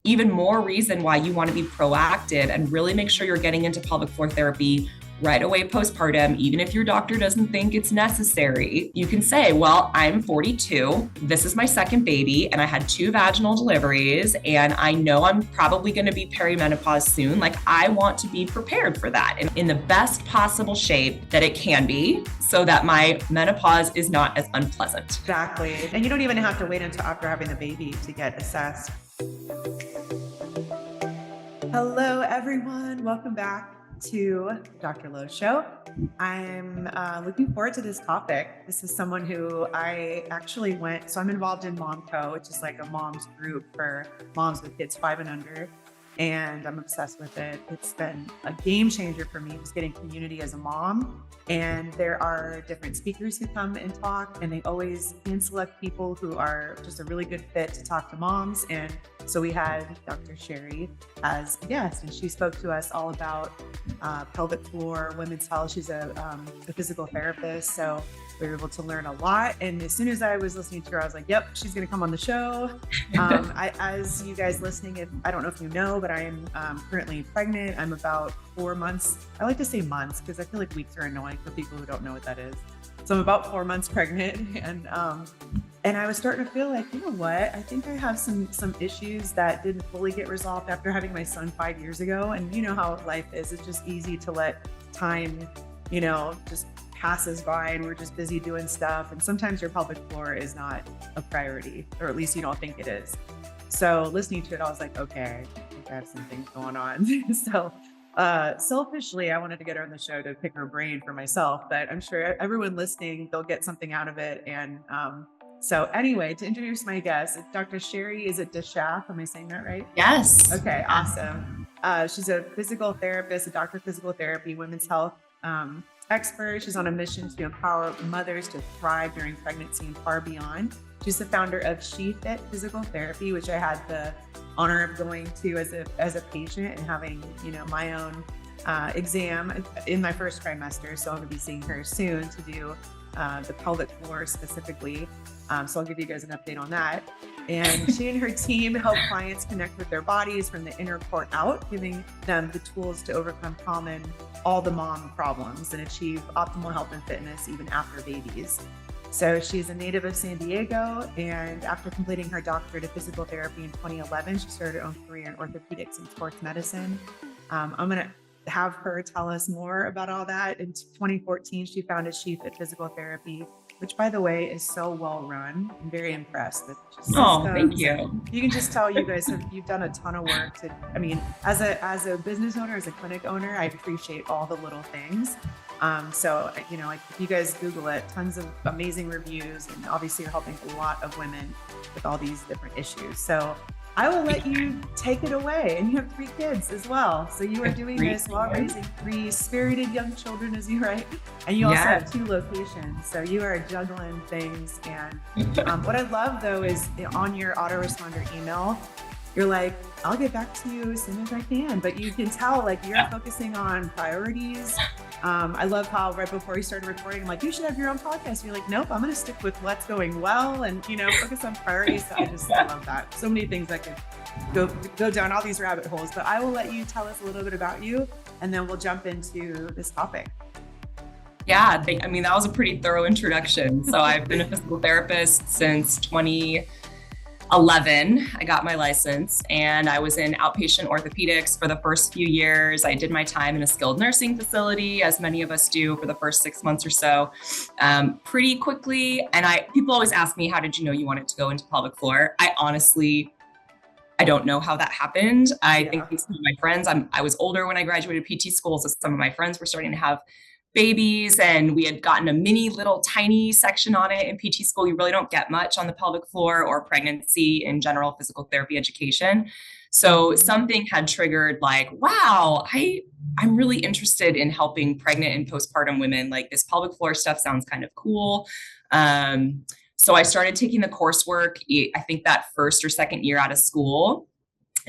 even more reason why you want to be proactive and really make sure you're getting into pelvic floor therapy right away postpartum, even if your doctor doesn't think it's necessary. You can say, well, I'm 42, this is my second baby, and I had 2 vaginal deliveries, and I know I'm probably going to be perimenopause soon. Like, I want to be prepared for that and in the best possible shape that it can be, so that my menopause is not as unpleasant. Exactly. And you don't even have to wait until after having the baby to get assessed. Hello, everyone. Welcome back to Dr. Lowe's show. I'm looking forward to this topic. This is someone who I actually so I'm involved in MomCo, which is like a mom's group for moms with kids 5 and under. And I'm obsessed with it. It's been a game changer for me, just getting community as a mom. And there are different speakers who come and talk, and they always hand select people who are just a really good fit to talk to moms. And so we had Dr. Sheri as a guest, and she spoke to us all about pelvic floor, women's health. She's a physical therapist. So we were able to learn a lot. And as soon as I was listening to her, I was like, yep, she's going to come on the show. As you guys listening, I don't know if you know, but I am currently pregnant. I'm about 4 months. I like to say months because I feel like weeks are annoying for people who don't know what that is. So I'm about 4 months pregnant. And I was starting to feel like, you know what? I think I have some issues that didn't fully get resolved after having my son 5 years ago. And you know how life is. It's just easy to let time, just passes by and we're just busy doing stuff. And sometimes your pelvic floor is not a priority, or at least you don't think it is. So listening to it, I was like, okay, I think I have some things going on. So selfishly, I wanted to get her on the show to pick her brain for myself, but I'm sure everyone listening, they'll get something out of it. And so anyway, to introduce my guest, it's Dr. Sheri, is it DeSchaaf? Am I saying that right? Yes. Okay, awesome. She's a physical therapist, a doctor of physical therapy, women's health expert. She's on a mission to empower mothers to thrive during pregnancy and far beyond. She's the founder of SheFit Physical Therapy, which I had the honor of going to as a patient and having, my own exam in my first trimester. So I'm going to be seeing her soon to do the pelvic floor specifically. So I'll give you guys an update on that. And she and her team help clients connect with their bodies from the inner core out, giving them the tools to overcome all the mom problems and achieve optimal health and fitness even after babies. So she's a native of San Diego, and after completing her doctorate of physical therapy in 2011, she started her own career in orthopedics and sports medicine. I'm going to have her tell us more about all that. In 2014, she founded SheFit Physical Therapy, which, by the way, is so well run. I'm very impressed with just thank you. You can just tell you've done a ton of work as a business owner, as a clinic owner, I appreciate all the little things. So, if you guys Google it, tons of amazing reviews, and obviously you're helping a lot of women with all these different issues. So I will let you take it away. And you have 3 kids as well. So you are doing this while raising 3 spirited young children, as you write. And you also have 2 locations. So you are juggling things. And what I love, though, is on your autoresponder email, you're like, I'll get back to you as soon as I can. But you can tell, like, you're focusing on priorities. I love how right before you started recording, I'm like, you should have your own podcast. And you're like, nope, I'm going to stick with what's going well and, focus on priorities. So I love that. So many things that could go down all these rabbit holes. But I will let you tell us a little bit about you, and then we'll jump into this topic. Yeah, that was a pretty thorough introduction. So I've been a physical therapist since 2011. I got my license, and I was in outpatient orthopedics for the first few years. I did my time in a skilled nursing facility, as many of us do, for the first 6 months or so, pretty quickly. And people always ask me, how did you know you wanted to go into pelvic floor? I don't know how that happened. I think some of my friends, I was older when I graduated PT school, so some of my friends were starting to have babies, and we had gotten a mini little tiny section on it in PT school. You really don't get much on the pelvic floor or pregnancy in general physical therapy education. So something had triggered, like, wow, I'm really interested in helping pregnant and postpartum women. Like, this pelvic floor stuff sounds kind of cool. So I started taking the coursework, I think that first or second year out of school.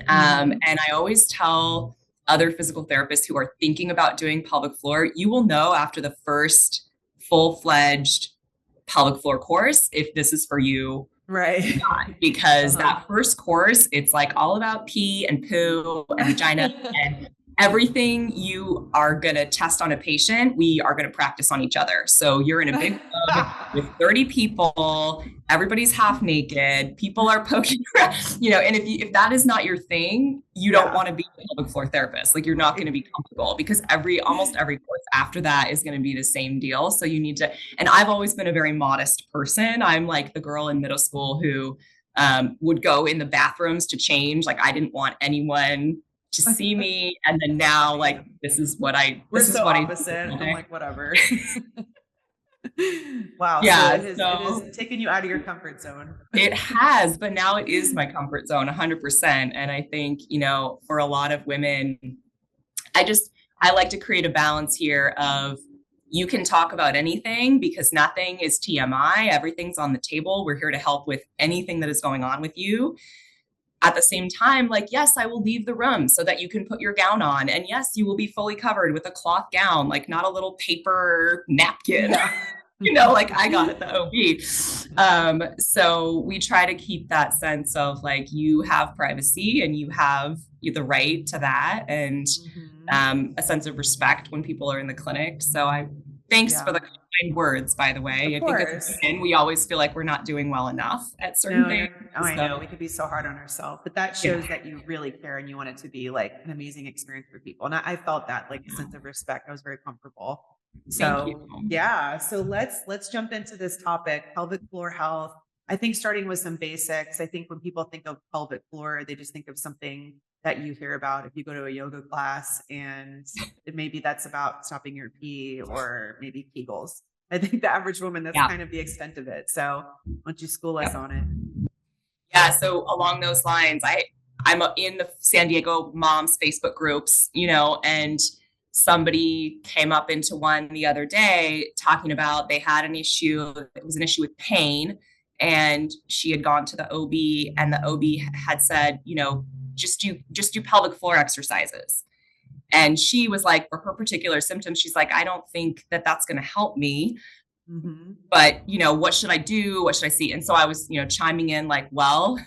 And I always tell other physical therapists who are thinking about doing pelvic floor, you will know after the first full-fledged pelvic floor course if this is for you Right. because that first course, it's like all about pee and poo and vagina and everything you are going to test on a patient, we are going to practice on each other. So you're in a big room with 30 people, everybody's half naked, people are poking around, and if that is not your thing, you don't want to be a pelvic floor therapist. Like, you're not going to be comfortable, because almost every course after that is going to be the same deal. So you need to, and I've always been a very modest person. I'm like the girl in middle school who would go in the bathrooms to change. Like, I didn't want anyone to see me. And then now, like, this is what I opposite. I'm like, whatever. Wow. Yeah. So it has taken you out of your comfort zone. It has, but now it is my comfort zone 100%. And I think, for a lot of women, I like to create a balance here of, you can talk about anything because nothing is TMI. Everything's on the table. We're here to help with anything that is going on with you. At the same time, like, yes, I will leave the room so that you can put your gown on. And yes, you will be fully covered with a cloth gown, like not a little paper napkin, like I got at the OB. So we try to keep that sense of, like, you have privacy and you have the right to that, and a sense of respect when people are in the clinic. So thanks for the kind words, by the way. I think as women, we always feel like we're not doing well enough at certain things. I know, we could be so hard on ourselves, but that shows that you really care and you want it to be like an amazing experience for people. And I felt that, like, a sense of respect. I was very comfortable. So so let's jump into this topic, pelvic floor health. I think starting with some basics. I think when people think of pelvic floor, they just think of something that you hear about if you go to a yoga class, and maybe that's about stopping your pee, or maybe Kegels. I think the average woman, that's kind of the extent of it. So why don't you school us on it? Yeah. So along those lines, I'm in the San Diego moms Facebook groups, and somebody came up into one the other day talking about they had an issue. It was an issue with pain, and she had gone to the OB, and the OB had said, just do pelvic floor exercises. And she was like, for her particular symptoms, she's like, I don't think that that's going to help me. But, what should I do? What should I see? And so I was, chiming in like, well,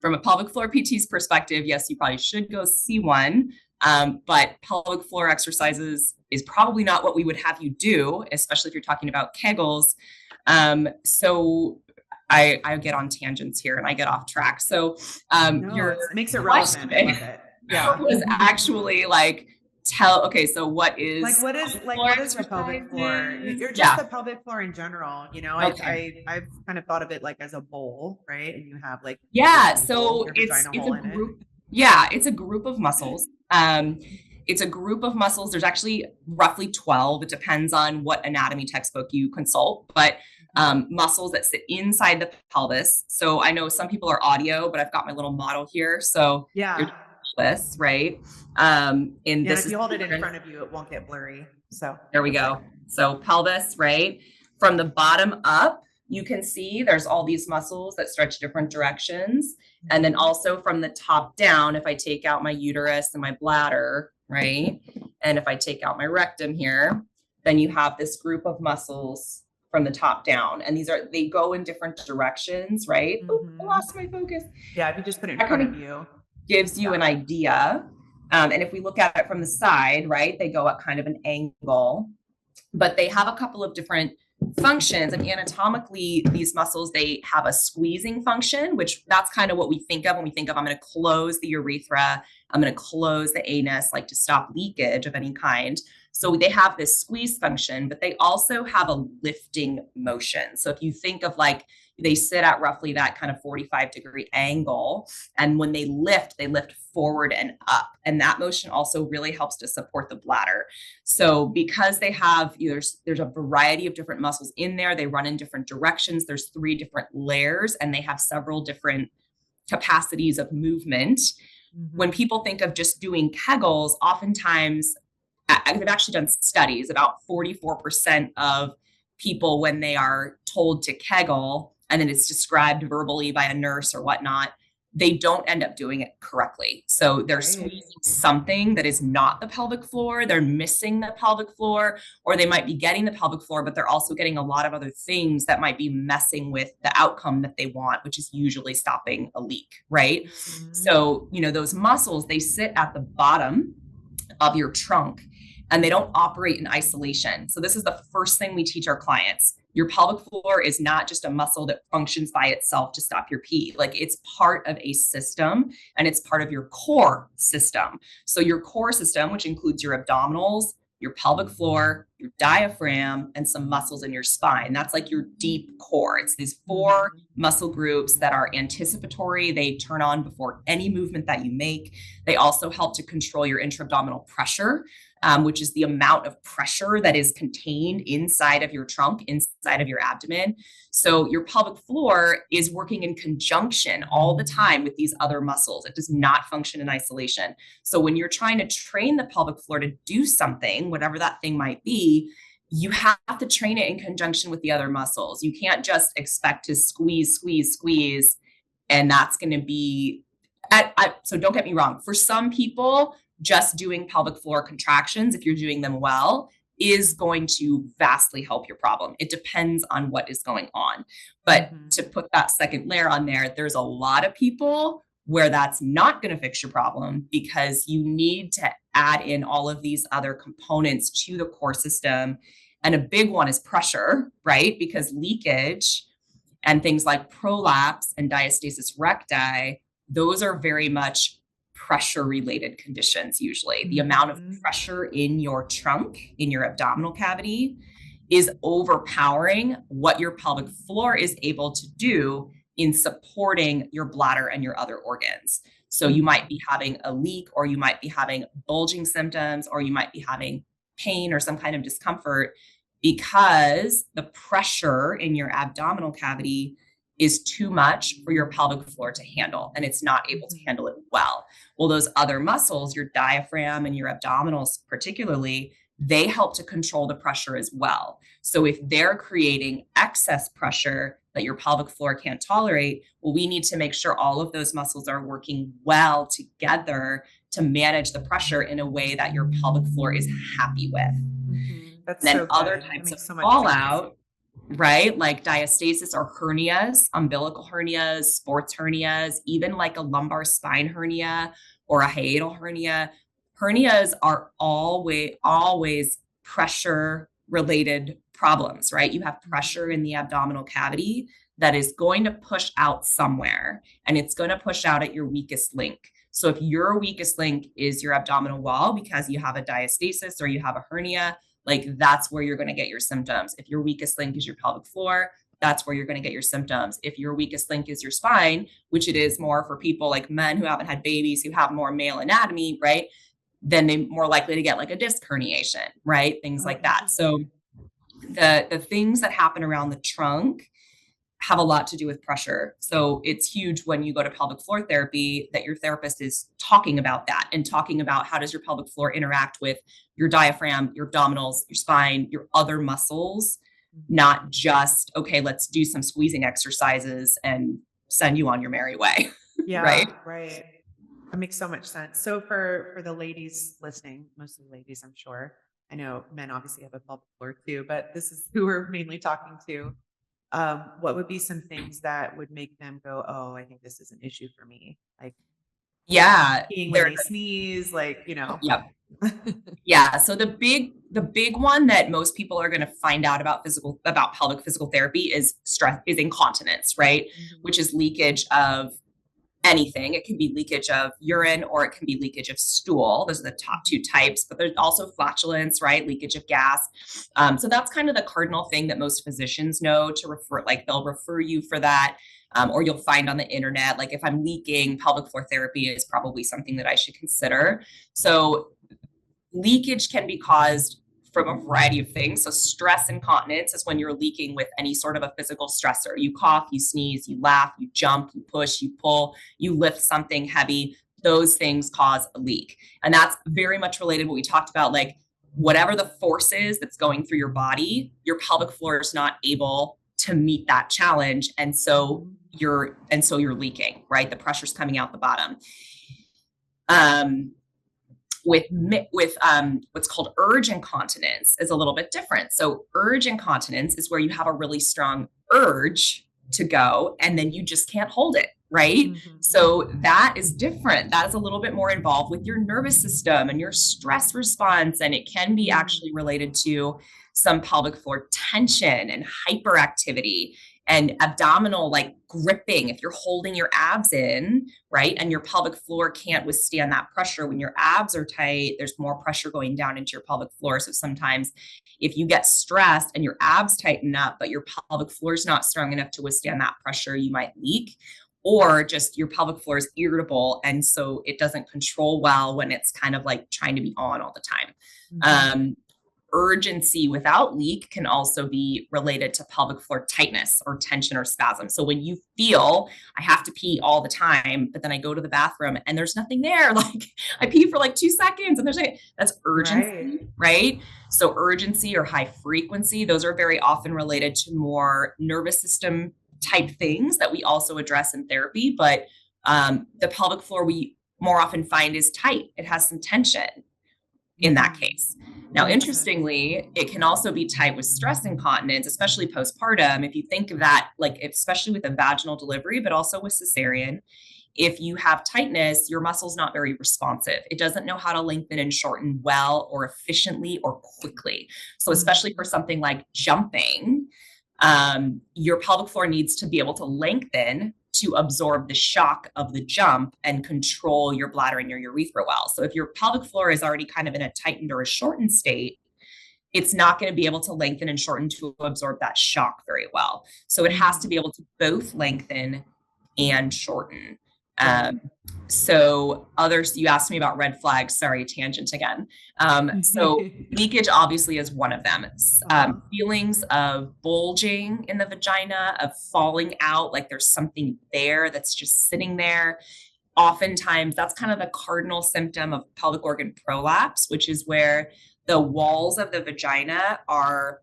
from a pelvic floor PT's perspective, yes, you probably should go see one. But pelvic floor exercises is probably not what we would have you do, especially if you're talking about Kegels. So I get on tangents here and I get off track. So it makes it relevant. I love it. Yeah, was actually like, so what is what is the pelvic floor? You're just the pelvic floor in general. I've kind of thought of it like as a bowl, right? And you have like so it's a group. It's a group of muscles. It's a group of muscles. There's actually roughly 12. It depends on what anatomy textbook you consult, but muscles that sit inside the pelvis. So I know some people are audio, but I've got my little model here. So this, right? If you hold it in front of you, it won't get blurry. So there we go. So pelvis, right? From the bottom up, you can see there's all these muscles that stretch different directions. And then also from the top down, if I take out my uterus and my bladder, right? And if I take out my rectum here, then you have this group of muscles from the top down. And they go in different directions, right? Oh, I lost my focus. Yeah, if you just put it in front of you. Gives you an idea. And if we look at it from the side, right, they go at kind of an angle, but they have a couple of different functions. And anatomically, these muscles, they have a squeezing function, which that's kind of what we think of when we think of, I'm going to close the urethra, I'm going to close the anus, like to stop leakage of any kind. So they have this squeeze function, but they also have a lifting motion. So if you think of like, they sit at roughly that kind of 45-degree angle. And when they lift forward and up. And that motion also really helps to support the bladder. So because they have, there's a variety of different muscles in there, they run in different directions. There's 3 different layers and they have several different capacities of movement. When people think of just doing Kegels, oftentimes, they've actually done studies, about 44% of people, when they are told to Kegel, and then it's described verbally by a nurse or whatnot, they don't end up doing it correctly. So they're squeezing something that is not the pelvic floor, they're missing the pelvic floor, or they might be getting the pelvic floor, but they're also getting a lot of other things that might be messing with the outcome that they want, which is usually stopping a leak, right? So, those muscles, they sit at the bottom of your trunk and they don't operate in isolation. So this is the first thing we teach our clients. Your pelvic floor is not just a muscle that functions by itself to stop your pee. Like, it's part of a system, and it's part of your core system. So your core system, which includes your abdominals, your pelvic floor, your diaphragm, and some muscles in your spine. That's like your deep core. It's these 4 muscle groups that are anticipatory. They turn on before any movement that you make. They also help to control your intra-abdominal pressure, which is the amount of pressure that is contained inside of your trunk, inside of your abdomen. So your pelvic floor is working in conjunction all the time with these other muscles. It does not function in isolation. So when you're trying to train the pelvic floor to do something, whatever that thing might be, you have to train it in conjunction with the other muscles. You can't just expect to squeeze, and that's going to be, so don't get me wrong. For some people, just doing pelvic floor contractions, if you're doing them well, is going to vastly help your problem. It depends on what is going on. But to put that second layer on there, there's a lot of people where that's not going to fix your problem, because you need to add in all of these other components to the core system. And a big one is pressure, right? Because leakage and things like prolapse and diastasis recti, those are very much pressure related conditions. Usually the amount of pressure in your trunk, in your abdominal cavity, is overpowering what your pelvic floor is able to do in supporting your bladder and your other organs. So you might be having a leak, or you might be having bulging symptoms, or you might be having pain or some kind of discomfort because the pressure in your abdominal cavity is too much for your pelvic floor to handle, and it's not able to handle it well. Well, those other muscles, your diaphragm and your abdominals particularly, they help to control the pressure as well. So if they're creating excess pressure that your pelvic floor can't tolerate, well, we need to make sure all of those muscles are working well together to manage the pressure in a way that your pelvic floor is happy with. That's then so other types of fallout, right? Like diastasis or hernias, umbilical hernias, sports hernias, even like a lumbar spine hernia or a hiatal hernia. Hernias are always pressure related problems, right? You have pressure in the abdominal cavity that is going to push out somewhere, and it's going to push out at your weakest link. So if your weakest link is your abdominal wall because you have a diastasis or you have a hernia, like that's where you're going to get your symptoms. If your weakest link is your pelvic floor, that's where you're going to get your symptoms. If your weakest link is your spine, which it is more for people like men who haven't had babies, who have more male anatomy, right? Then they're more likely to get like a disc herniation, right? Things like that. So the things that happen around the trunk have a lot to do with pressure. So it's huge when you go to pelvic floor therapy that your therapist is talking about that, and talking about how does your pelvic floor interact with your diaphragm, your abdominals, your spine, your other muscles, not just, okay, let's do some squeezing exercises and send you on your merry way. Yeah, right. That makes so much sense. So for the ladies listening, mostly ladies, I'm sure. I know men obviously have a pelvic floor too, but this is who we're mainly talking to. What would be some things that would make them go, oh, I think this is an issue for me? Like, peeing when they sneeze, like, Yep. Yeah. So the big one that most people are going to find out about pelvic physical therapy is incontinence, right? Which is leakage of anything. It can be leakage of urine, or it can be leakage of stool. Those are the top 2 types, but there's also flatulence, right? Leakage of gas. So that's kind of the cardinal thing that most physicians know to refer, like they'll refer you for that. Or you'll find on the internet, like if I'm leaking, pelvic floor therapy is probably something that I should consider. So leakage can be caused from a variety of things. So stress incontinence is when you're leaking with any sort of a physical stressor. You cough, you sneeze, you laugh, you jump, you push, you pull, you lift something heavy. Those things cause a leak. And that's very much related to what we talked about, like whatever the force is that's going through your body, your pelvic floor is not able to meet that challenge. And so you're leaking, right? The pressure's coming out the bottom. With what's called urge incontinence is a little bit different. So urge incontinence is where you have a really strong urge to go and then you just can't hold it, right? So that is different. That is a little bit more involved with your nervous system and your stress response. And it can be actually related to some pelvic floor tension and hyperactivity and abdominal like gripping. If you're holding your abs in, right, and your pelvic floor can't withstand that pressure, when your abs are tight, there's more pressure going down into your pelvic floor. So sometimes if you get stressed and your abs tighten up, but your pelvic floor is not strong enough to withstand that pressure, you might leak. Or just your pelvic floor is irritable. And so it doesn't control well when it's kind of like trying to be on all the time. Urgency without leak can also be related to pelvic floor tightness or tension or spasm. So when you feel I have to pee all the time, but then I go to the bathroom and there's nothing there, like I pee for like 2 seconds and that's urgency, right? So urgency or high frequency, those are very often related to more nervous system type things that we also address in therapy. But the pelvic floor we more often find is tight. It has some tension in that case. Now, interestingly, it can also be tight with stress incontinence, especially postpartum. If you think of that, like especially with a vaginal delivery, but also with cesarean, if you have tightness, your muscle's not very responsive. It doesn't know how to lengthen and shorten well or efficiently or quickly. So especially for something like jumping, your pelvic floor needs to be able to lengthen to absorb the shock of the jump and control your bladder and your urethra well. So if your pelvic floor is already kind of in a tightened or a shortened state, it's not going to be able to lengthen and shorten to absorb that shock very well. So it has to be able to both lengthen and shorten. So others, you asked me about red flags. Sorry, tangent again. So leakage obviously is one of them. Feelings of bulging in the vagina, of falling out, like there's something there that's just sitting there. Oftentimes that's kind of the cardinal symptom of pelvic organ prolapse, which is where the walls of the vagina are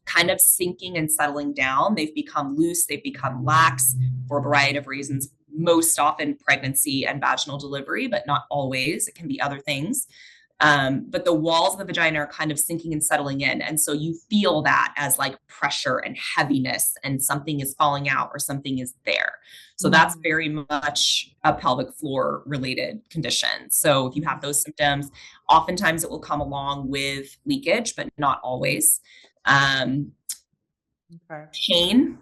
kind of sinking and settling down. They've become loose, they've become lax for a variety of reasons, most often pregnancy and vaginal delivery, but not always. It can be other things. But the walls of the vagina are kind of sinking and settling in. And so you feel that as like pressure and heaviness and something is falling out or something is there. So that's very much a pelvic floor related condition. So if you have those symptoms, oftentimes it will come along with leakage, but not always. Pain.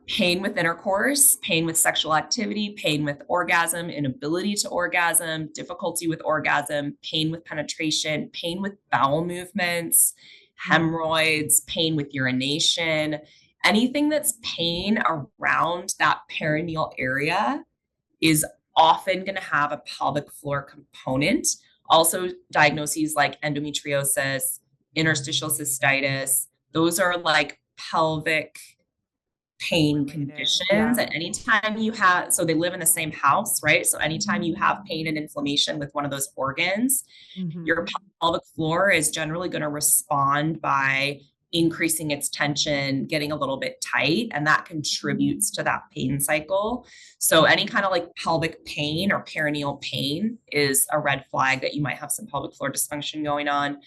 Pain with intercourse, pain with sexual activity, pain with orgasm, inability to orgasm, difficulty with orgasm, pain with penetration, pain with bowel movements, hemorrhoids, pain with urination, anything that's pain around that perineal area is often going to have a pelvic floor component. Also, diagnoses like endometriosis, interstitial cystitis, those are like pelvic pain conditions. And anytime you have, so they live in the same house, right? So anytime you have pain and inflammation with one of those organs, your pelvic floor is generally going to respond by increasing its tension, getting a little bit tight, and that contributes to that pain cycle. So any kind of like pelvic pain or perineal pain is a red flag that you might have some pelvic floor dysfunction going on.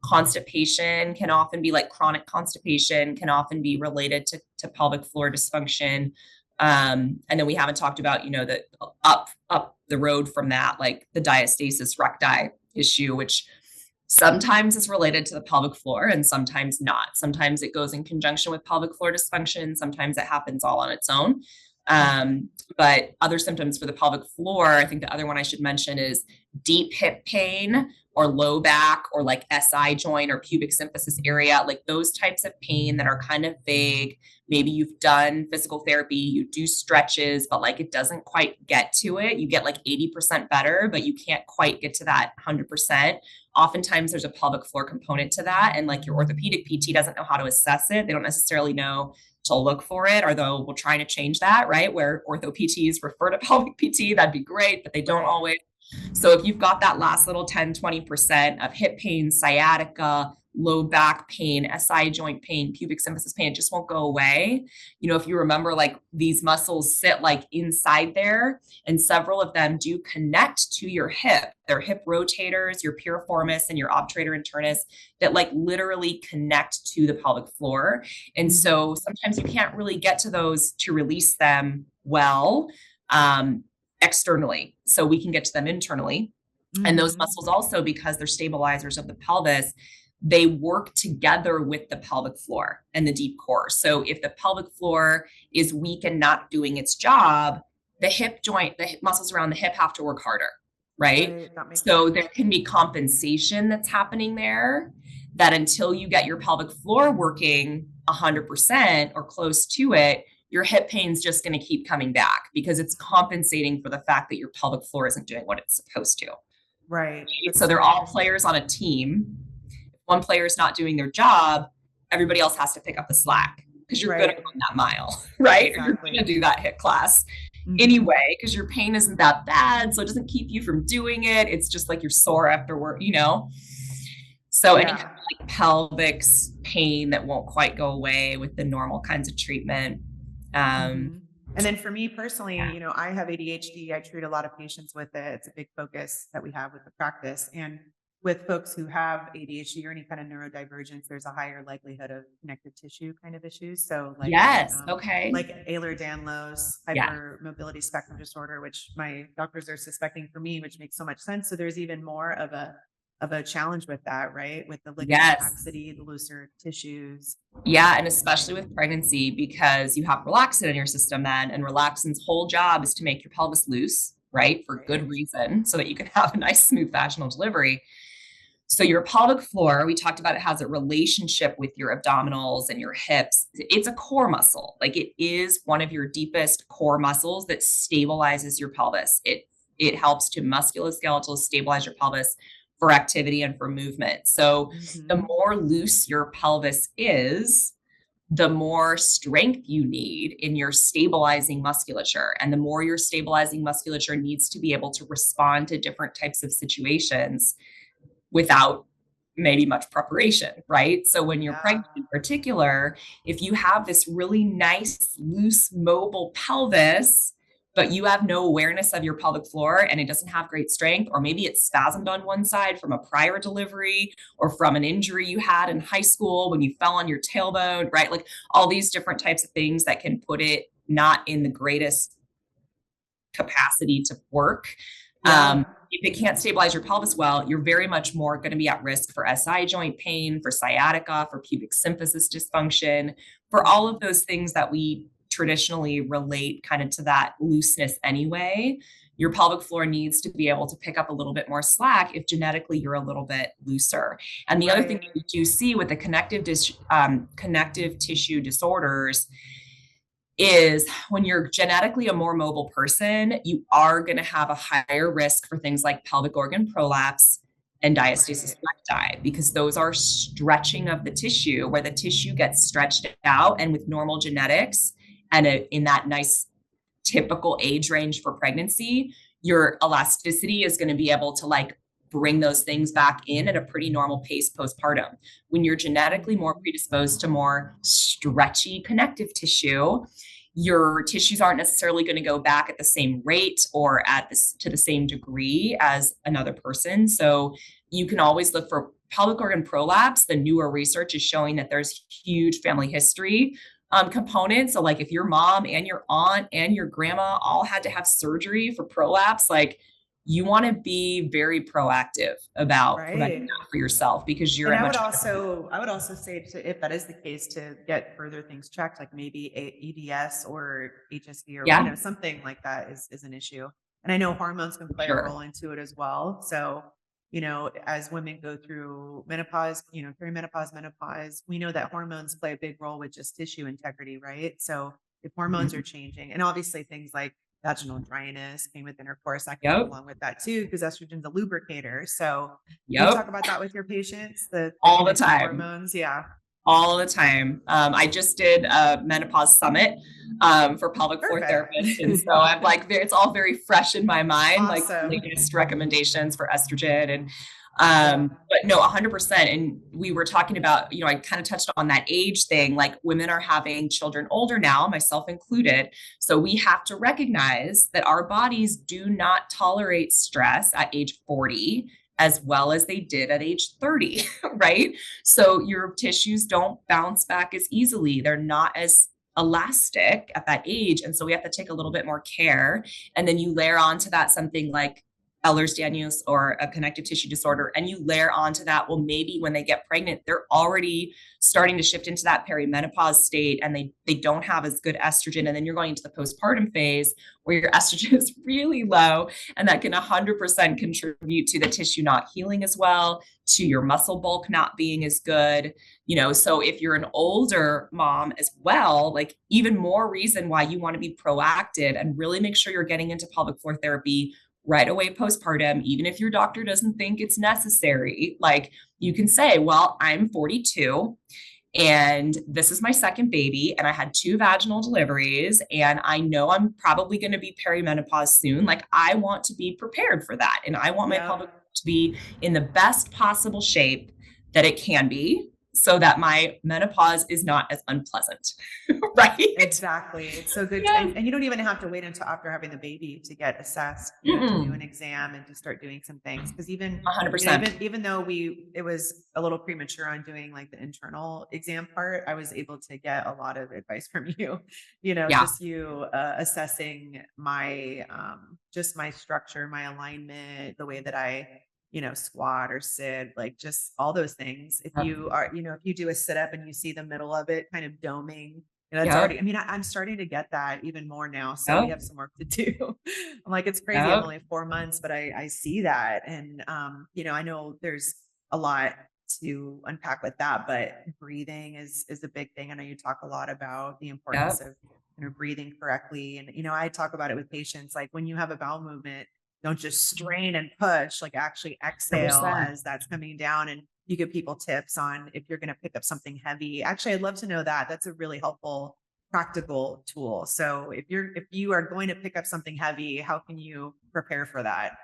Constipation can often be like chronic constipation can often be related to pelvic floor dysfunction. And then we haven't talked about, the up the road from that, like the diastasis recti issue, which sometimes is related to the pelvic floor and sometimes not. Sometimes it goes in conjunction with pelvic floor dysfunction. Sometimes it happens all on its own. But other symptoms for the pelvic floor, I think the other one I should mention is deep hip pain or low back or like SI joint or pubic symphysis area, like those types of pain that are kind of vague. Maybe you've done physical therapy, you do stretches, but like it doesn't quite get to it. You get like 80% better, but you can't quite get to that 100%. Oftentimes there's a pelvic floor component to that. And like your orthopedic PT doesn't know how to assess it. They don't necessarily know to look for it, although we're trying to change that, right? Where ortho PTs refer to pelvic PT, that'd be great, but they don't always. So if you've got that last little 10, 20% of hip pain, sciatica, low back pain, SI joint pain, pubic symphysis pain, it just won't go away. If you remember, like these muscles sit like inside there, and several of them do connect to your hip. They're hip rotators, your piriformis and your obturator internus that like literally connect to the pelvic floor. And so sometimes you can't really get to those to release them well externally. So we can get to them internally. And those muscles also, because they're stabilizers of the pelvis, they work together with the pelvic floor and the deep core. So if the pelvic floor is weak and not doing its job, the hip joint, the hip muscles around the hip have to work harder, right? So there can be compensation that's happening there that until you get your pelvic floor working 100% or close to it, your hip pain is just going to keep coming back because it's compensating for the fact that your pelvic floor isn't doing what it's supposed to. Right. So they're all players on a team. If one player is not doing their job, everybody else has to pick up the slack because you're going to run that mile, right? Exactly. Or you're going to do that HIIT class anyway, because your pain isn't that bad. So it doesn't keep you from doing it. It's just like you're sore after work, So any kind of like pelvic pain that won't quite go away with the normal kinds of treatment. And then for me personally, I have ADHD. I treat a lot of patients with it. It's a big focus that we have with the practice. And with folks who have ADHD or any kind of neurodivergence, there's a higher likelihood of connective tissue kind of issues. So like, like Ehlers-Danlos, hypermobility spectrum disorder, which my doctors are suspecting for me, which makes so much sense. So there's even more of a challenge with that, right? With the ligament laxity, the looser tissues. Yeah. And especially with pregnancy, because you have relaxin in your system then, and relaxin's whole job is to make your pelvis loose, right? For good reason, so that you can have a nice, smooth vaginal delivery. So your pelvic floor, we talked about, it has a relationship with your abdominals and your hips. It's a core muscle. Like it is one of your deepest core muscles that stabilizes your pelvis. It helps to musculoskeletal stabilize your pelvis for activity and for movement. So the more loose your pelvis is, the more strength you need in your stabilizing musculature. And the more your stabilizing musculature needs to be able to respond to different types of situations without maybe much preparation, right? So when you're pregnant in particular, if you have this really nice, loose, mobile pelvis, but you have no awareness of your pelvic floor and it doesn't have great strength, or maybe it's spasmed on one side from a prior delivery or from an injury you had in high school when you fell on your tailbone, right? Like all these different types of things that can put it not in the greatest capacity to work. If it can't stabilize your pelvis well, you're very much more going to be at risk for SI joint pain, for sciatica, for pubic symphysis dysfunction, for all of those things that we traditionally relate kind of to that looseness anyway. Your pelvic floor needs to be able to pick up a little bit more slack if genetically you're a little bit looser. And the other thing that we do see with the connective tissue disorders is when you're genetically a more mobile person, you are going to have a higher risk for things like pelvic organ prolapse and diastasis recti, because those are stretching of the tissue, where the tissue gets stretched out. And with normal genetics and in that nice typical age range for pregnancy, your elasticity is going to be able to like bring those things back in at a pretty normal pace postpartum. When you're genetically more predisposed to more stretchy connective tissue, your tissues aren't necessarily going to go back at the same rate or to the same degree as another person. So you can always look for pelvic organ prolapse. The newer research is showing that there's huge family history components. So like if your mom and your aunt and your grandma all had to have surgery for prolapse, like you want to be very proactive about preventing that for yourself, because you're. And I would also say, to, if that is the case, to get further things checked, like maybe EDS or HSV or something like that is an issue. And I know hormones can play a role into it as well. So as women go through menopause, perimenopause, menopause, we know that hormones play a big role with just tissue integrity, right? So if hormones are changing, and obviously things like vaginal dryness, pain with intercourse, that can go along with that too, because estrogen's a lubricator. So you talk about that with your patients, all the time. Hormones, all the time. I just did a menopause summit for pelvic floor therapists. And so I'm like, it's all very fresh in my mind, like latest recommendations for estrogen. And But no, 100%. And we were talking about, I kind of touched on that age thing. Like women are having children older now, myself included. So we have to recognize that our bodies do not tolerate stress at age 40 as well as they did at age 30, right? So your tissues don't bounce back as easily. They're not as elastic at that age. And so we have to take a little bit more care. And then you layer onto that something like Ehlers-Danlos or a connective tissue disorder, and you layer onto that, well, maybe when they get pregnant, they're already starting to shift into that perimenopause state and they don't have as good estrogen. And then you're going into the postpartum phase where your estrogen is really low, and that can 100% contribute to the tissue not healing as well, to your muscle bulk not being as good. So if you're an older mom as well, like even more reason why you want to be proactive and really make sure you're getting into pelvic floor therapy right away postpartum, even if your doctor doesn't think it's necessary. Like you can say, well, I'm 42 and this is my second baby and I had 2 vaginal deliveries and I know I'm probably going to be perimenopause soon. Like I want to be prepared for that. And I want my pelvic to be in the best possible shape that it can be, so that my menopause is not as unpleasant, right? Exactly. It's so good. Yeah. And you don't even have to wait until after having the baby to get assessed, to do an exam and to start doing some things. Because even 100%. even though it was a little premature on doing like the internal exam part, I was able to get a lot of advice from you, just you assessing my just my structure, my alignment, the way that I squat or sit, like just all those things. If you are, if you do a sit up and you see the middle of it kind of doming, that's already, I'm starting to get that even more now. So we have some work to do. I'm like, it's crazy. I'm only 4 months, but I see that. And, I know there's a lot to unpack with that, but breathing is a big thing. I know you talk a lot about the importance of, breathing correctly. And, I talk about it with patients, like when you have a bowel movement, don't just strain and push, like actually exhale 100%. as that's coming down. And you give people tips on if you're going to pick up something heavy. Actually, I'd love to know that. That's a really helpful, practical tool. So if you are going to pick up something heavy, how can you prepare for that?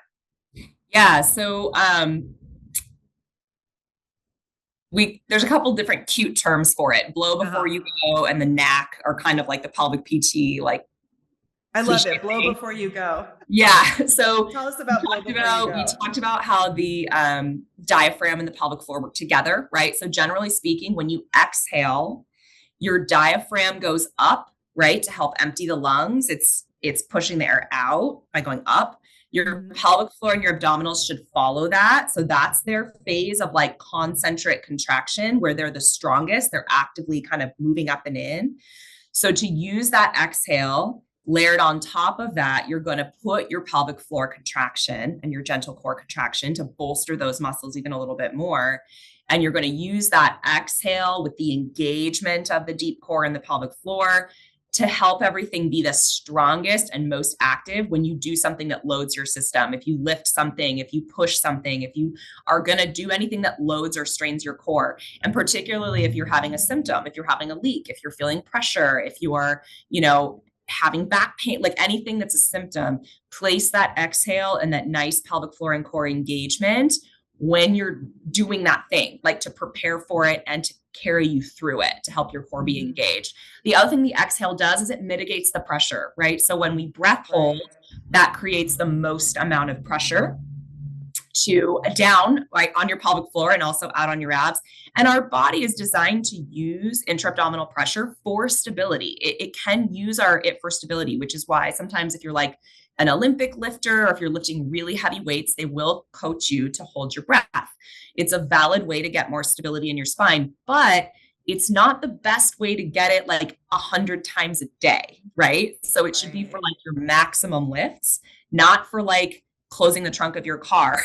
Yeah. So there's a couple different cute terms for it. Blow before you go and the knack are kind of like the pelvic PT, like I love it. Blow before you go. Yeah. So tell us about blow before you go. We talked about how the diaphragm and the pelvic floor work together, right? So generally speaking, when you exhale, your diaphragm goes up, right, to help empty the lungs. It's pushing the air out by going up. Your pelvic floor and your abdominals should follow that. So that's their phase of like concentric contraction where they're the strongest. They're actively kind of moving up and in. So to use that exhale, layered on top of that, you're going to put your pelvic floor contraction and your gentle core contraction to bolster those muscles even a little bit more. And you're going to use that exhale with the engagement of the deep core and the pelvic floor to help everything be the strongest and most active when you do something that loads your system. If you lift something, if you push something, if you are going to do anything that loads or strains your core, and particularly if you're having a symptom, if you're having a leak, if you're feeling pressure, if you are, having back pain, like anything that's a symptom, place that exhale and that nice pelvic floor and core engagement when you're doing that thing, like to prepare for it and to carry you through it, to help your core be engaged. The other thing the exhale does is it mitigates the pressure, right? So when we breath hold, that creates the most amount of pressure to down, like on your pelvic floor and also out on your abs. And our body is designed to use intra-abdominal pressure for stability. It can use it for stability, which is why sometimes if you're like an Olympic lifter or if you're lifting really heavy weights, they will coach you to hold your breath. It's a valid way to get more stability in your spine, but it's not the best way to get it like 100 times a day, right? So it should be for like your maximum lifts, not for like closing the trunk of your car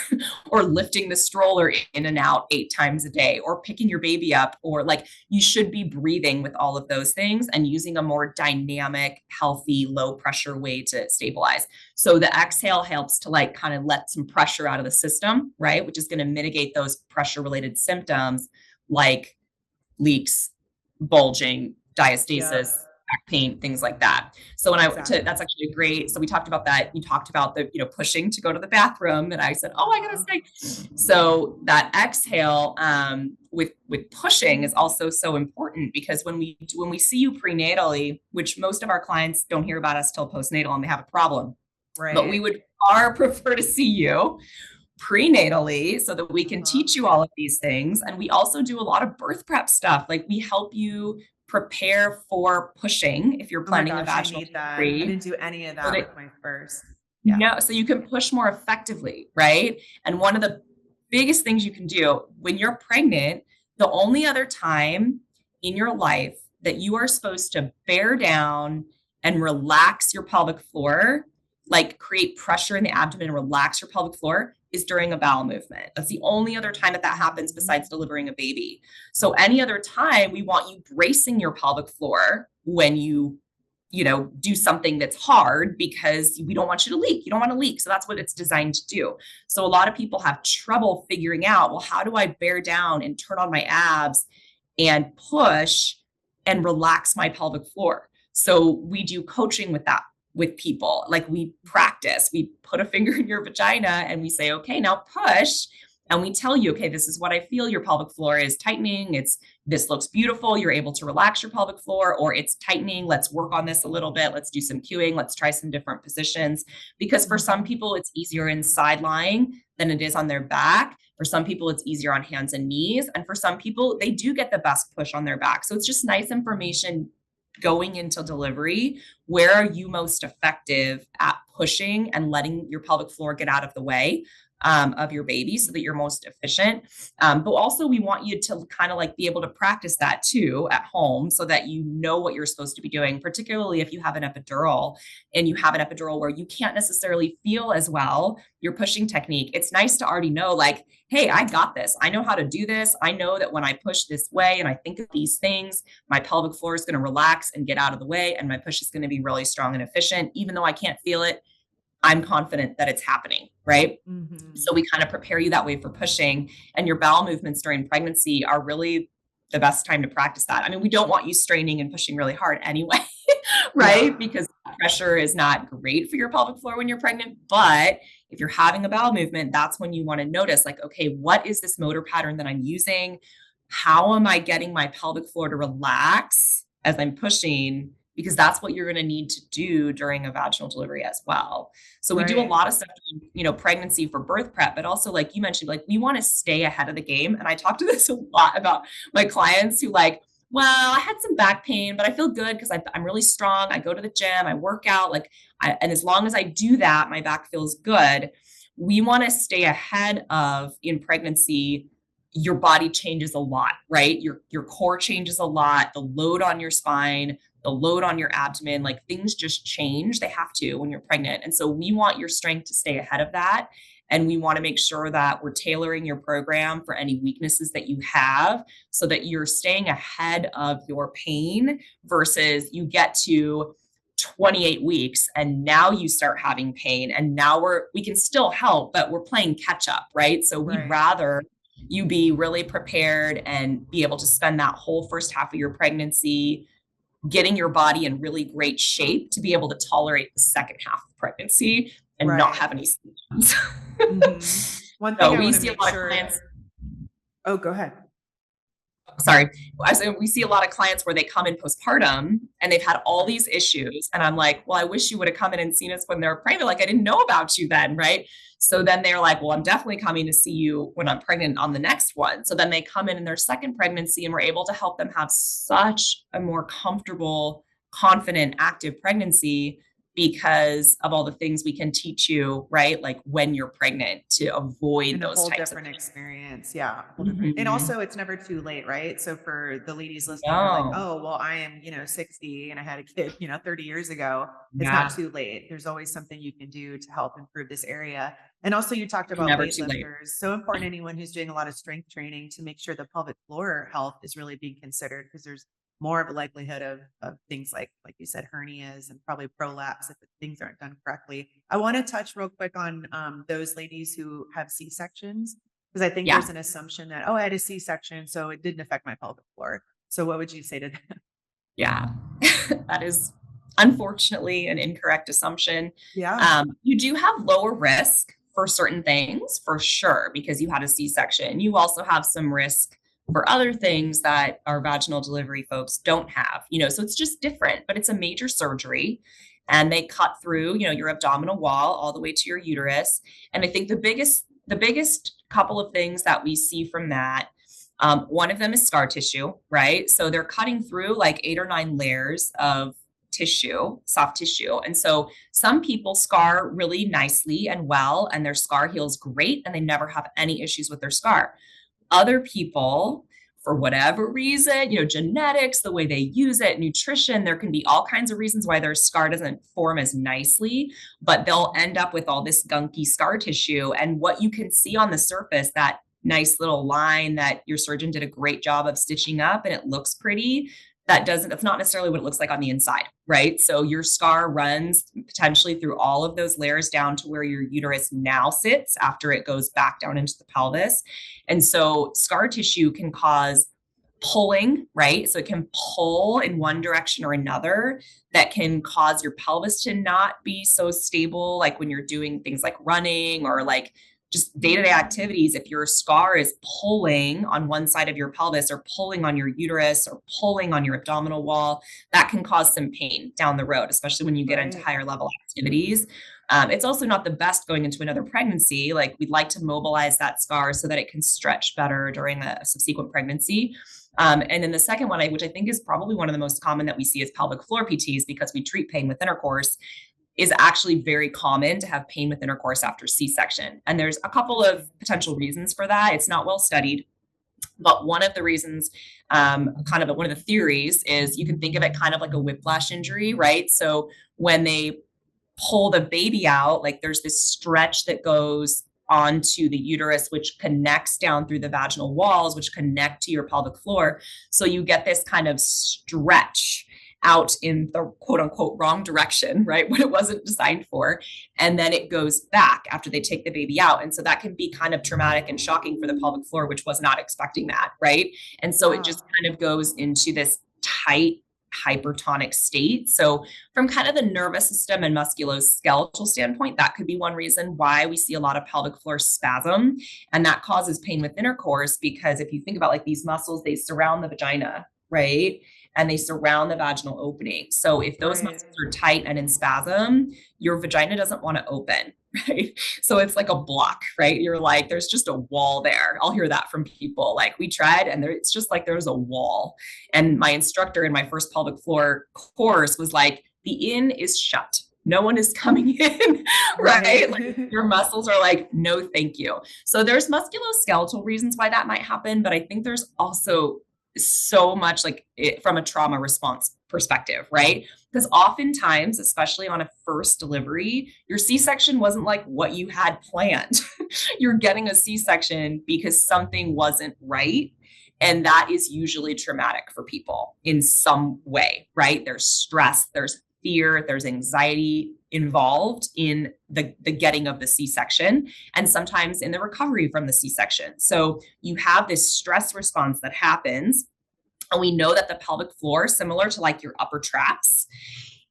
or lifting the stroller in and out 8 times a day or picking your baby up, or like you should be breathing with all of those things and using a more dynamic, healthy, low pressure way to stabilize. So the exhale helps to like kind of let some pressure out of the system, right? Which is going to mitigate those pressure related symptoms like leaks, bulging, diastasis, back pain, things like that. So when Exactly. that's actually great. So we talked about that. You talked about the, pushing to go to the bathroom, and I said, oh, I gotta say. So that exhale, with pushing is also so important, because when we see you prenatally, which most of our clients don't hear about us till postnatal and they have a problem, but we Right. would far prefer to see you prenatally so that we can teach you all of these things. And we also do a lot of birth prep stuff. Like, we help you prepare for pushing if you're Oh my planning a gosh, I vaginal need that. I delivery, didn't do any of so that that with my first. Yeah. no, so you can push more effectively, right? And one of the biggest things you can do when you're pregnant, the only other time in your life that you are supposed to bear down and relax your pelvic floor, like create pressure in the abdomen and relax your pelvic floor, is during a bowel movement. That's the only other time that that happens besides delivering a baby. So any other time, we want you bracing your pelvic floor when you do something that's hard, because we don't want you to leak. You don't want to leak. So that's what it's designed to do. So a lot of people have trouble figuring out, well, how do I bear down and turn on my abs and push and relax my pelvic floor? So we do coaching with that with people. Like, we practice, we put a finger in your vagina and we say, okay, now push. And we tell you, okay, this is what I feel. Your pelvic floor is tightening. This looks beautiful. You're able to relax your pelvic floor, or it's tightening. Let's work on this a little bit. Let's do some cueing. Let's try some different positions. Because for some people, it's easier in side lying than it is on their back. For some people, it's easier on hands and knees. And for some people, they do get the best push on their back. So it's just nice information going into delivery. Where are you most effective at pushing and letting your pelvic floor get out of the way of your baby, so that you're most efficient? But also, we want you to kind of like be able to practice that too at home, so that you know what you're supposed to be doing, particularly if you have an epidural and you have an epidural where you can't necessarily feel as well your pushing technique. It's nice to already know, like, hey, I got this. I know how to do this. I know that when I push this way and I think of these things, my pelvic floor is going to relax and get out of the way, and my push is going to be really strong and efficient. Even though I can't feel it, I'm confident that it's happening, right? Mm-hmm. So we kind of prepare you that way for pushing. And your bowel movements during pregnancy are really the best time to practice that. I mean, we don't want you straining and pushing really hard anyway, Yeah. right? Because pressure is not great for your pelvic floor when you're pregnant. But if you're having a bowel movement, that's when you want to notice, like, okay, what is this motor pattern that I'm using? How am I getting my pelvic floor to relax as I'm pushing? Because that's what you're going to need to do during a vaginal delivery as well. So we do a Right. lot of stuff, pregnancy for birth prep, but also, like you mentioned, like, we want to stay ahead of the game. And I talk to this a lot about my clients who, like, well, I had some back pain, but I feel good because I'm really strong. I go to the gym, I work out, and as long as I do that, my back feels good. We want to stay ahead of, in pregnancy, your body changes a lot, right? Your core changes a lot, the load on your spine, the load on your abdomen, like, things just change. They have to when you're pregnant. And so we want your strength to stay ahead of that. And we want to make sure that we're tailoring your program for any weaknesses that you have, so that you're staying ahead of your pain, versus you get to 28 weeks and now you start having pain, and now we can still help, but we're playing catch up, right? So we'd Right. rather you be really prepared and be able to spend that whole first half of your pregnancy getting your body in really great shape to be able to tolerate the second half of pregnancy and not Right. have any symptoms. Mm-hmm. One thing So I we want to see a make lot of sure. clients, Oh, go ahead. sorry, we see a lot of clients where they come in postpartum and they've had all these issues. And I'm like, well, I wish you would have come in and seen us when they were pregnant. Like, I didn't know about you then, right? So then they're like, well, I'm definitely coming to see you when I'm pregnant on the next one. So then they come in their second pregnancy, and we're able to help them have such a more comfortable, confident, active pregnancy, because of all the things we can teach you, right? Like, when you're pregnant, to avoid In a those whole types of different things. experience. Yeah. A whole different. And Mhm. also, it's never too late, right? So for the ladies listening, they're like, No. oh, well, I am, 60 and I had a kid, 30 years ago. It's not Yeah. too late. There's always something you can do to help improve this area. And also, you talked about Never too late. weightlifters. So important, anyone who's doing a lot of strength training, to make sure the pelvic floor health is really being considered, because there's more of a likelihood of things like you said, hernias and probably prolapse if things aren't done correctly. I want to touch real quick on those ladies who have C-sections, because I think Yeah. there's an assumption that, oh, I had a C-section, so it didn't affect my pelvic floor. So what would you say to that? Yeah. That is unfortunately an incorrect assumption. Yeah. You do have lower risk for certain things, for sure, because you had a C-section. You also have some risk for other things that our vaginal delivery folks don't have, so it's just different, but it's a major surgery and they cut through, your abdominal wall all the way to your uterus. And I think the biggest couple of things that we see from that, one of them is scar tissue, right? So they're cutting through like 8 or 9 layers of tissue, soft tissue. And so some people scar really nicely and well, and their scar heals great, and they never have any issues with their scar. Other people, for whatever reason, genetics, the way they use it, nutrition, there can be all kinds of reasons why their scar doesn't form as nicely, but they'll end up with all this gunky scar tissue. And what you can see on the surface, that nice little line that your surgeon did a great job of stitching up and it looks pretty, that's not necessarily what it looks like on the inside, right? So your scar runs potentially through all of those layers down to where your uterus now sits after it goes back down into the pelvis. And so scar tissue can cause pulling, right? So it can pull in one direction or another that can cause your pelvis to not be so stable, like when you're doing things like running or like just day-to-day activities. If your scar is pulling on one side of your pelvis or pulling on your uterus or pulling on your abdominal wall, that can cause some pain down the road, especially when you get into Right. higher level activities. It's also not the best going into another pregnancy. Like we'd like to mobilize that scar so that it can stretch better during a subsequent pregnancy. And then the second one, which I think is probably one of the most common that we see, is pelvic floor PTs, because we treat pain with intercourse, is actually very common to have pain with intercourse after C-section. And there's a couple of potential reasons for that. It's not well studied, but one of the reasons, one of the theories is you can think of it kind of like a whiplash injury, right? So when they pull the baby out, like there's this stretch that goes onto the uterus, which connects down through the vaginal walls, which connect to your pelvic floor. So you get this kind of stretch out in the quote unquote wrong direction, right? What it wasn't designed for. And then it goes back after they take the baby out. And so that can be kind of traumatic and shocking for the pelvic floor, which was not expecting that, right? And so it Yeah. just kind of goes into this tight hypertonic state. So from kind of the nervous system and musculoskeletal standpoint, that could be one reason why we see a lot of pelvic floor spasm, and that causes pain with intercourse. Because if you think about like these muscles, they surround the vagina, right? And they surround the vaginal opening. So if those Right. muscles are tight and in spasm, your vagina doesn't want to open, right? So it's like a block, right? You're like, there's just a wall there. I'll hear that from people. Like we tried and it's just like there's a wall. And my instructor in my first pelvic floor course was like, the in is shut. No one is coming in, right? Like your muscles are like, no, thank you. So there's musculoskeletal reasons why that might happen, but I think there's also so much like from a trauma response perspective, right? Because oftentimes, especially on a first delivery, your C-section wasn't like what you had planned. You're getting a C-section because something wasn't right. And that is usually traumatic for people in some way, right? There's stress, there's fear, there's anxiety involved in the getting of the C-section, and sometimes in the recovery from the C-section. So you have this stress response that happens. And we know that the pelvic floor, similar to like your upper traps,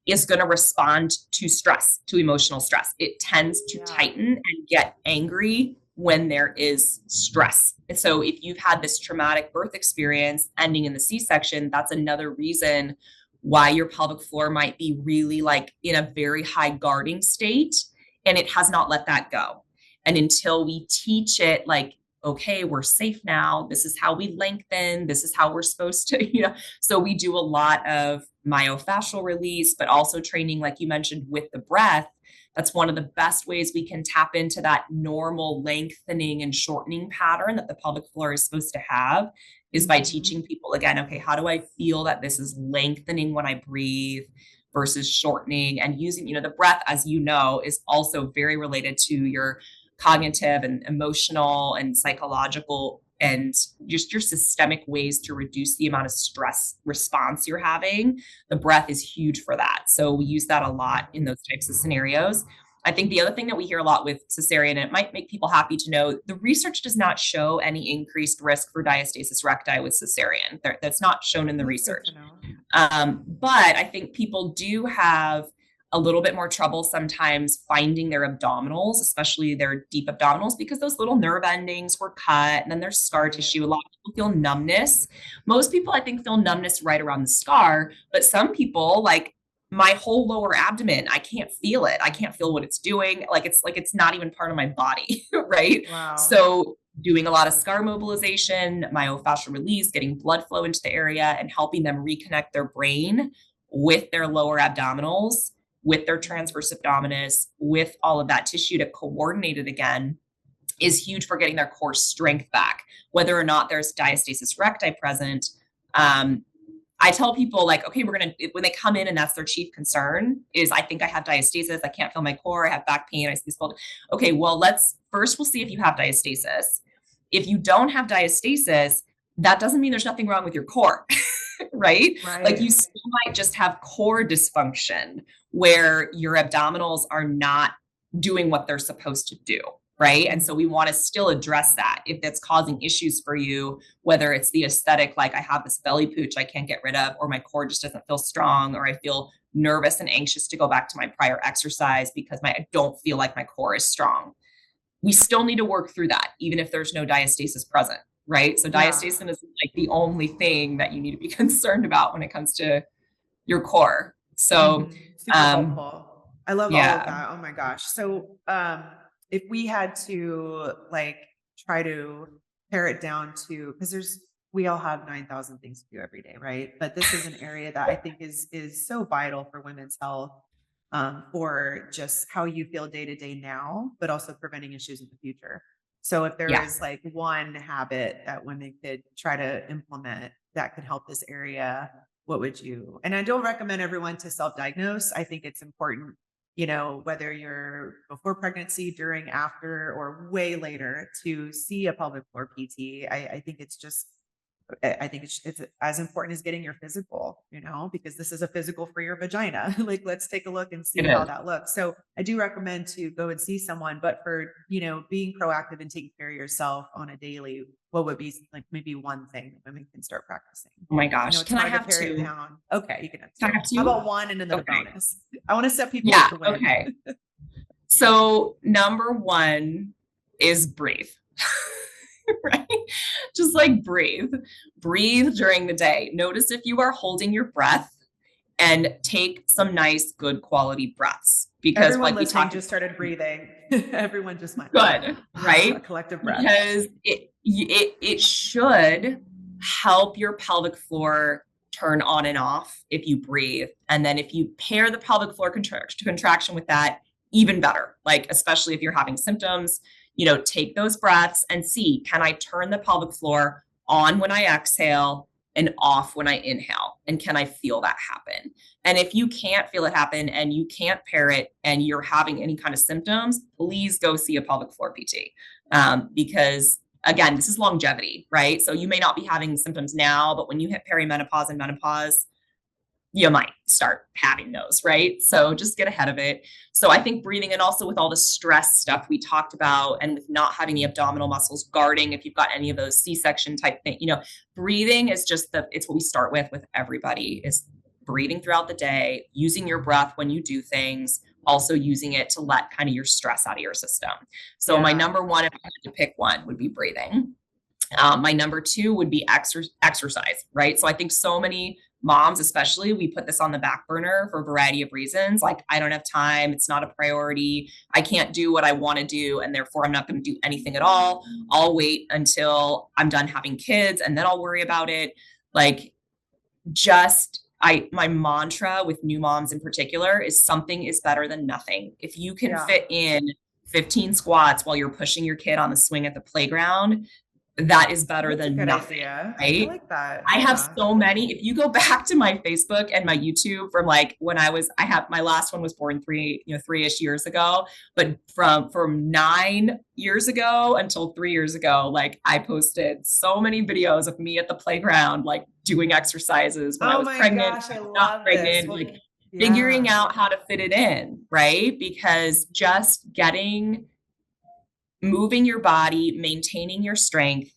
is going to respond to stress, to emotional stress. It tends to tighten and get angry when there is stress. And so if you've had this traumatic birth experience ending in the C-section, that's another reason why your pelvic floor might be really like in a very high guarding state, and it has not let that go. And until we teach it, like, okay, we're safe now. This is how we lengthen. This is how we're supposed to, So we do a lot of myofascial release, but also training, like you mentioned, with the breath. That's one of the best ways we can tap into that normal lengthening and shortening pattern that the pelvic floor is supposed to have, is by teaching people again, okay, how do I feel that this is lengthening when I breathe versus shortening? And using, the breath, as you know, is also very related to your cognitive and emotional and psychological and just your systemic ways to reduce the amount of stress response you're having. The breath is huge for that. So we use that a lot in those types of scenarios. I think the other thing that we hear a lot with cesarean, and it might make people happy to know, the research does not show any increased risk for diastasis recti with cesarean. That's not shown in the That's good research. to know. But I think people do have a little bit more trouble sometimes finding their abdominals, especially their deep abdominals, because those little nerve endings were cut and then there's scar tissue. A lot of people feel numbness. Most people, I think, feel numbness right around the scar, but some people, like my whole lower abdomen, I can't feel it. I can't feel what it's doing. Like it's not even part of my body, right? Wow. So doing a lot of scar mobilization, myofascial release, getting blood flow into the area and helping them reconnect their brain with their lower abdominals, with their transverse abdominis, with all of that tissue to coordinate it again is huge for getting their core strength back, whether or not there's diastasis recti present. I tell people like, okay, when they come in and that's their chief concern is I think I have diastasis. I can't feel my core. I have back pain. I see this. Okay, well, we'll see if you have diastasis. If you don't have diastasis, that doesn't mean there's nothing wrong with your core, right? Like you still might just have core dysfunction where your abdominals are not doing what they're supposed to do. Right. And so we want to still address that if that's causing issues for you, whether it's the aesthetic, like I have this belly pooch I can't get rid of, or my core just doesn't feel strong, or I feel nervous and anxious to go back to my prior exercise because I don't feel like my core is strong. We still need to work through that, even if there's no diastasis present. Right. So diastasis is like the only thing that you need to be concerned about when it comes to your core. So super helpful. I love all of that. Oh my gosh. So if we had to like try to pare it down to, because we all have 9,000 things to do every day, right? But this is an area that I think is so vital for women's health, for just how you feel day to day now, but also preventing issues in the future. So if there is like one habit that women could try to implement that could help this area, what would you? And I don't recommend everyone to self-diagnose. I think it's important, whether you're before pregnancy, during, after, or way later, to see a pelvic floor PT. I think it's as important as getting your physical, because this is a physical for your vagina. Like, let's take a look and see how that looks. So I do recommend to go and see someone, but for, being proactive and taking care of yourself on a daily, what would be like maybe one thing that women can start practicing? Oh my gosh. Can I have two? Okay. You can have two. How about one and another bonus? I want to set people up to win. Okay. So number one is breathe. Right? Just like breathe during the day. Notice if you are holding your breath and take some nice, good quality breaths. Because everyone listening just started breathing. Everyone just went good, right? A collective breath. Because it should help your pelvic floor turn on and off if you breathe. And then if you pair the pelvic floor contraction with that, even better. Like, especially if you're having symptoms, take those breaths and see, can I turn the pelvic floor on when I exhale and off when I inhale? And can I feel that happen? And if you can't feel it happen and you can't pair it and you're having any kind of symptoms, please go see a pelvic floor PT. Because again, this is longevity, right? So you may not be having symptoms now, but when you hit perimenopause and menopause, you might start having those, right? So just get ahead of it. So I think breathing, and also with all the stress stuff we talked about, and with not having the abdominal muscles guarding, if you've got any of those C-section type thing, breathing is it's what we start with everybody, is breathing throughout the day, using your breath when you do things, also using it to let kind of your stress out of your system. So my number one, if I had to pick one, would be breathing. My number two would be exercise, right? So I think so many moms, especially, we put this on the back burner for a variety of reasons. Like, I don't have time. It's not a priority. I can't do what I want to do. And therefore I'm not going to do anything at all. I'll wait until I'm done having kids and then I'll worry about it. Like, my mantra with new moms in particular is something is better than nothing. If you can fit in 15 squats while you're pushing your kid on the swing at the playground, that is better than nothing. Idea. Right? I like that. I have so many. If you go back to my Facebook and my YouTube from like when I have my last one was born 3-ish years ago, but from 9 years ago until 3 years ago, like I posted so many videos of me at the playground, like doing exercises when I was pregnant, gosh, I love pregnant, this. like figuring Yeah. out how to fit it in, right? Because just moving your body, maintaining your strength,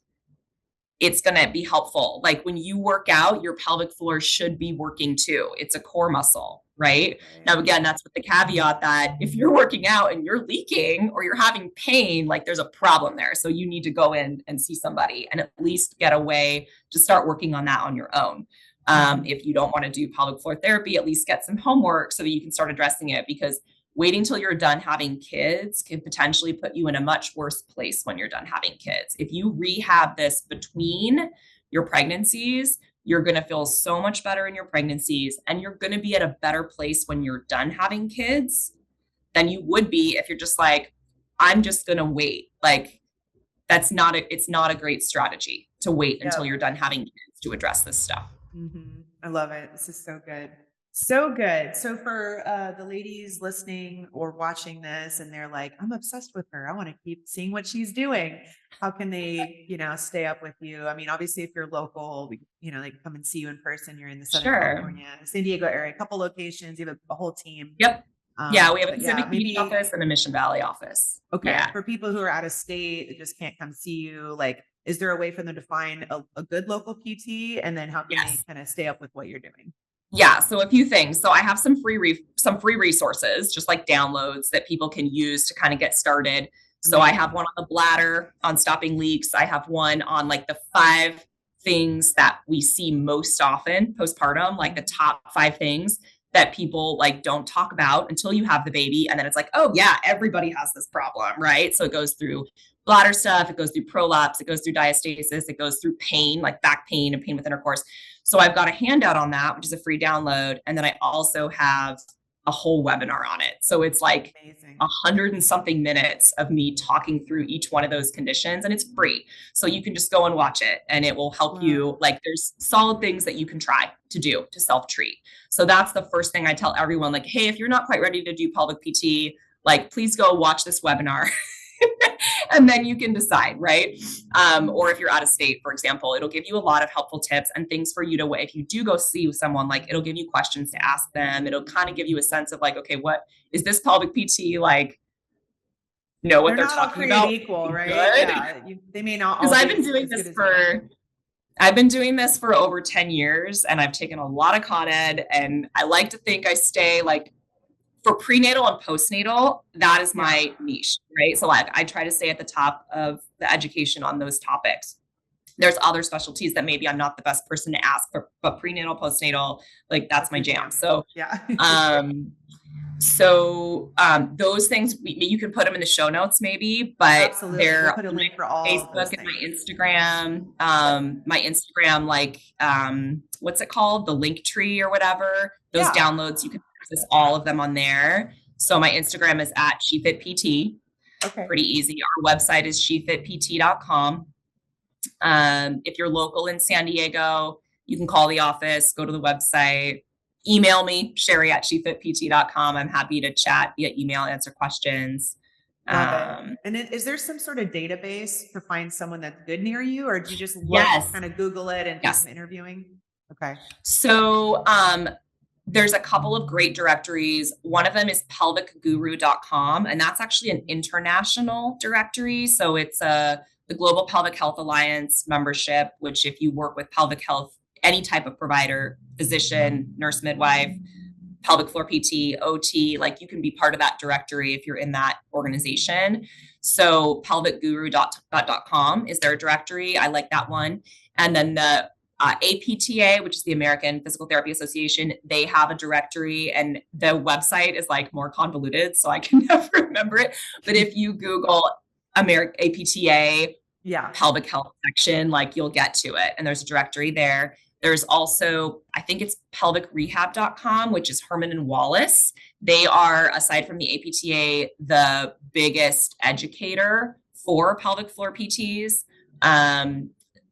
it's going to be helpful. Like when you work out, your pelvic floor should be working too. It's a core muscle, right? Right. Now, again, that's with the caveat that if you're working out and you're leaking or you're having pain, like there's a problem there. So you need to go in and see somebody and at least get a way to start working on that on your own. If you don't want to do pelvic floor therapy, at least get some homework so that you can start addressing it, because waiting till you're done having kids can potentially put you in a much worse place when you're done having kids. If you rehab this between your pregnancies, you're going to feel so much better in your pregnancies, and you're going to be at a better place when you're done having kids than you would be if you're just like, I'm just going to wait. Like it's not a great strategy to wait until you're done having kids to address this stuff. I love it. This is so good. So good. So for the ladies listening or watching this and they're like, I'm obsessed with her, I want to keep seeing what she's doing. How can they, stay up with you? I mean, obviously if you're local, they can come and see you in person. You're in the Southern California, San Diego area, a couple locations, you have a whole team. Yep. Yeah, we have a Pacific maybe office and a Mission Valley office. Okay. Yeah. For people who are out of state that just can't come see you, like, is there a way for them to find a good local PT? And then how can they kind of stay up with what you're doing? Yeah. So a few things. So I have some free resources, just like downloads that people can use to kind of get started. So I have one on the bladder, on stopping leaks. I have one on like the 5 things that we see most often postpartum, like the top 5 things that people like don't talk about until you have the baby. And then it's like, oh yeah, everybody has this problem, right? So it goes through bladder stuff, it goes through prolapse, it goes through diastasis, it goes through pain, like back pain and pain with intercourse. So I've got a handout on that, which is a free download. And then I also have a whole webinar on it. So it's like 100 and something minutes of me talking through each one of those conditions, and it's free. So you can just go and watch it and it will help you. Like there's solid things that you can try to do to self-treat. So that's the first thing I tell everyone, like, hey, if you're not quite ready to do pelvic PT, like please go watch this webinar. And then you can decide, right? Or if you're out of state, for example, it'll give you a lot of helpful tips and things for you to, if you do go see someone, like it'll give you questions to ask them. It'll kind of give you a sense of like, okay, what is this pelvic PT like? Know what they're talking about? Equal, right? Yeah, they may not. Because I've been doing this for over 10 years, and I've taken a lot of Con Ed, and I like to think I stay like, for prenatal and postnatal, that is my niche, right? So I try to stay at the top of the education on those topics. There's other specialties that maybe I'm not the best person to ask for, but prenatal, postnatal, like that's my jam. So, those things you can put them in the show notes maybe, but they're put a link for all Facebook and my Instagram, like, what's it called? The link tree or whatever, those downloads, you can access all of them on there. So my Instagram is at SheFit PT. Okay. Pretty easy. Our website is shefitpt.com. If you're local in San Diego, you can call the office, go to the website, email me, Sheri at shefitpt.com. I'm happy to chat via email, answer questions. And is there some sort of database to find someone that's good near you, or do you just look, kind of Google it and do some interviewing? Okay. So, there's a couple of great directories. One of them is pelvicguru.com, and that's actually an international directory. So it's the Global Pelvic Health Alliance membership, which if you work with pelvic health, any type of provider, physician, nurse, midwife, pelvic floor PT, OT, like you can be part of that directory if you're in that organization. So pelvicguru.com is their directory. I like that one. And then the APTA, which is the American Physical Therapy Association, they have a directory, and the website is like more convoluted, so I can never remember it. But if you Google APTA pelvic health section, like you'll get to it, and there's a directory there. There's also, I think it's pelvicrehab.com, which is Herman and Wallace. They are, aside from the APTA, the biggest educator for pelvic floor PTs.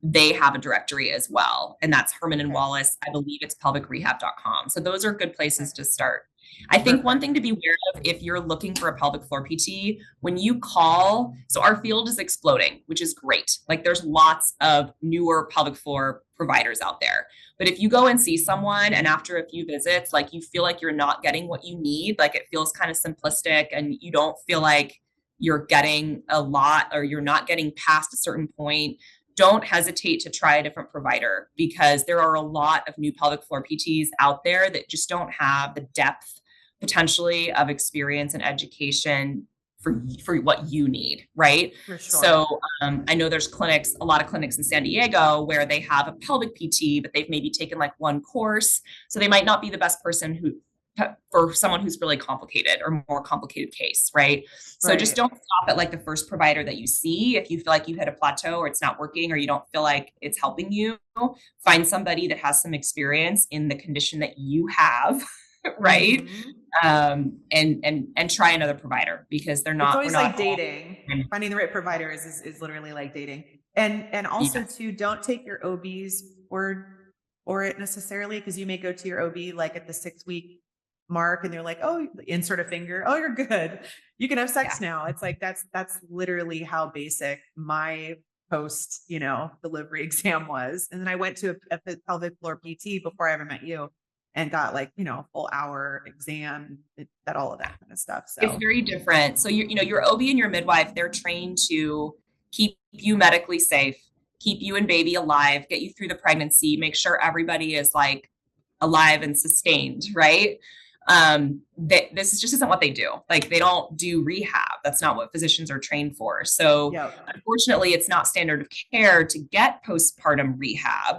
They have a directory as well, and that's Herman and Wallace. I believe it's pelvicrehab.com. So those are good places to start. I think one thing to be aware of if you're looking for a pelvic floor PT, when you call, so our field is exploding, which is great. Like there's lots of newer pelvic floor providers out there. But if you go and see someone and after a few visits, like you feel like you're not getting what you need, like it feels kind of simplistic and you don't feel like you're getting a lot or you're not getting past a certain point, don't hesitate to try a different provider because there are a lot of new pelvic floor PTs out there that just don't have the depth potentially of experience and education for what you need, right? For sure. So I know there's clinics, a lot of clinics in San Diego where they have a pelvic PT, but they've maybe taken like one course. So they might not be the best person for someone who's really complicated or more complicated case, right? So just don't stop at like the first provider that you see. If you feel like you hit a plateau or it's not working or you don't feel like it's helping you, find somebody that has some experience in the condition that you have, right? And try another provider because they're not. It's always we're not like dating. Finding the right provider is literally like dating. And also too, don't take your OB's word for it necessarily because you may go to your OB like at the 6-week mark and they're like, oh, insert a finger. Oh, you're good. You can have sex now. It's like, that's literally how basic my post, delivery exam was. And then I went to a pelvic floor PT before I ever met you and got like, a full hour exam, that all of that kind of stuff. So it's very different. So your OB and your midwife, they're trained to keep you medically safe, keep you and baby alive, get you through the pregnancy, make sure everybody is like alive and sustained, right? This just isn't what they do. Like they don't do rehab. That's not what physicians are trained for. So unfortunately, it's not standard of care to get postpartum rehab.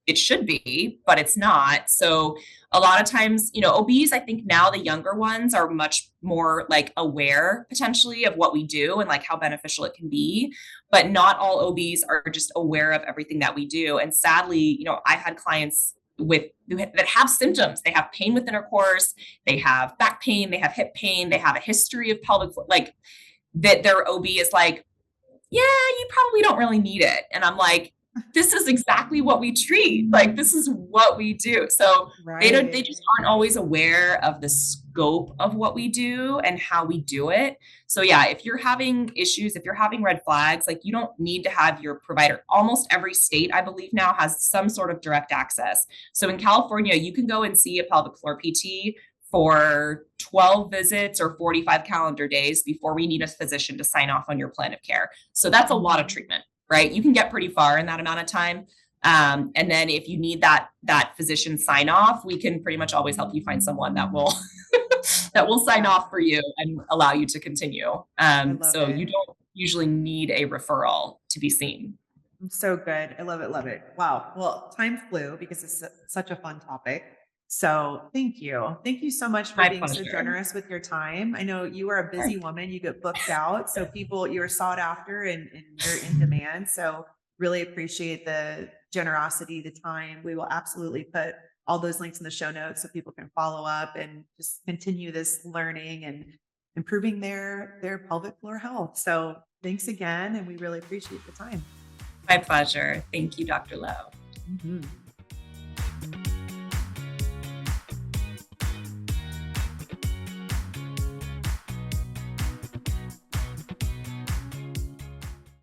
It should be, but it's not. So a lot of times, OBs, I think now the younger ones are much more like aware potentially of what we do and like how beneficial it can be. But not all OBs are just aware of everything that we do. And sadly, I've had clients that have symptoms. They have pain with intercourse, they have back pain, they have hip pain, they have a history of pelvic, like that their OB is like, yeah, you probably don't really need it. And I'm like, this is exactly what we treat. Like, this is what we do. So they just aren't always aware of the scope of what we do and how we do it. So yeah, if you're having issues, if you're having red flags, like you don't need to have your provider. Almost every state, I believe now, has some sort of direct access. So in California, you can go and see a pelvic floor PT for 12 visits or 45 calendar days before we need a physician to sign off on your plan of care. So that's a lot of treatment, right? You can get pretty far in that amount of time. And then if you need that physician sign off, we can pretty much always help you find someone that will that will sign off for you and allow you to continue. So you don't usually need a referral to be seen. So good. I love it. Love it. Wow. Well, time flew because it's such a fun topic. So thank you. Thank you so much for being so generous with your time. I know you are a busy woman. You get booked out. So you're sought after and you're in demand. So really appreciate the generosity, the time. We will absolutely put all those links in the show notes so people can follow up and just continue this learning and improving their pelvic floor health. So thanks again. And we really appreciate the time. My pleasure. Thank you, Dr. Lowe. Mm-hmm.